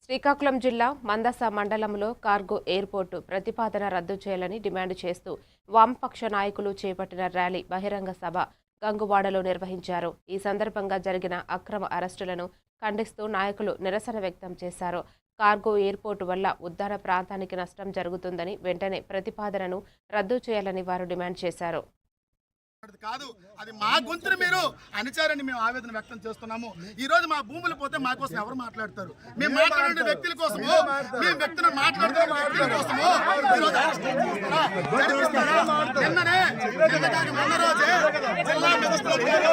శ్రీకాకుళం జిల్లా మందస మండలంలో cargo airport ప్రతిపాదన రద్దు చేయాలని డిమాండ్ చేస్తూ వామపక్ష నాయకులు చేపట్టిన ర్యాలీ బహిరంగ సభ గంగువాడలో నిర్వహించారు. ఈ సందర్భంగా జరిగిన అక్రమ అరెస్టులను ఖండిస్తూ నాయకులు నిరసన వ్యక్తం చేశారు. కార్గో ఎయిర్పోర్టు వల్ల ఉద్దాన ప్రాంతానికి నష్టం జరుగుతుందని, వెంటనే ప్రతిపాదనను రద్దు చేయాలని వారు డిమాండ్ చేశారు. కాదు, అది మా గొంతును మీరు అణిచారని మేము ఆవేదన వ్యక్తం చేస్తున్నాము. ఈ రోజు మా భూములు పోతే మా కోసం ఎవరు మాట్లాడతారు? మేము మాట్లాడే వ్యక్తుల కోసము, మేము వ్యక్తులను మాట్లాడుతున్న వ్యక్తుల కోసము మొన్న రోజే జిల్లా మెజిస్ట్రేట్ గారు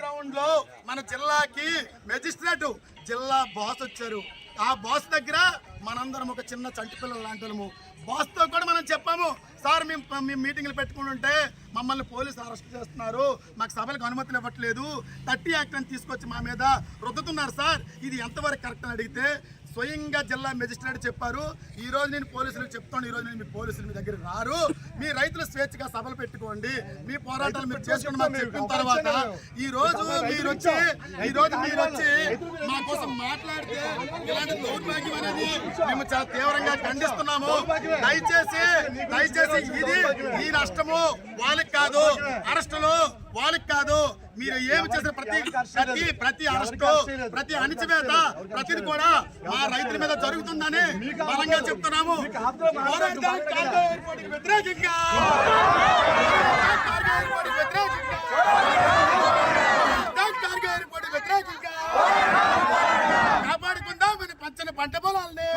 గ్రౌండ్ లో మన జిల్లాకి మెజిస్ట్రేట్ జిల్లా బాస్ వచ్చారు. ఆ బాస్ దగ్గర మనందరం ఒక చిన్న చంటి పిల్లలు లాంటి వాళ్ళము. బాస్తో కూడా మనం చెప్పాము, సార్ మేము మీటింగ్లు పెట్టుకుంటుంటే మమ్మల్ని పోలీసు అరెస్ట్ చేస్తున్నారు, మాకు సభలకు అనుమతులు ఇవ్వట్లేదు, 30 యాక్ట్ అని తీసుకొచ్చి మా మీద రుద్దుతున్నారు సార్, ఇది ఎంతవరకు కరెక్ట్ అని అడిగితే స్వయంగా జిల్లా మెజిస్ట్రేట్ చెప్పారు, ఈ రోజు నేను పోలీసులకు చెప్తాను, ఈ రోజు నేను మీ పోలీసులు మీ దగ్గర రారు, మీ రైతులు స్వేచ్ఛగా సభలు పెట్టుకోండి, మీ పోరాటాలు మీరు చేసుకోండి మాకు చెప్పిన తర్వాత ఈ రోజు మీరు వచ్చి మా కోసం మాట్లాడితే ఇలాంటి దౌర్భాగ్యం అనేది మేము చాలా తీవ్రంగా ఖండిస్తున్నాము. దయచేసి ఇది ఈ నష్టము వాళ్ళకి కాదు, అరెస్టులు వాళ్ళకి కాదు, మీరు ఏమి చేసిన ప్రతి అరెస్టు, ప్రతి అణిచివేత, ప్రతిది కూడా మా రైతుల మీద జరుగుతుందని బలంగా చెప్తున్నాము. వ్యతిరేకంగా కాపాడుకుందాం మన పచ్చని పంట పొలాలని.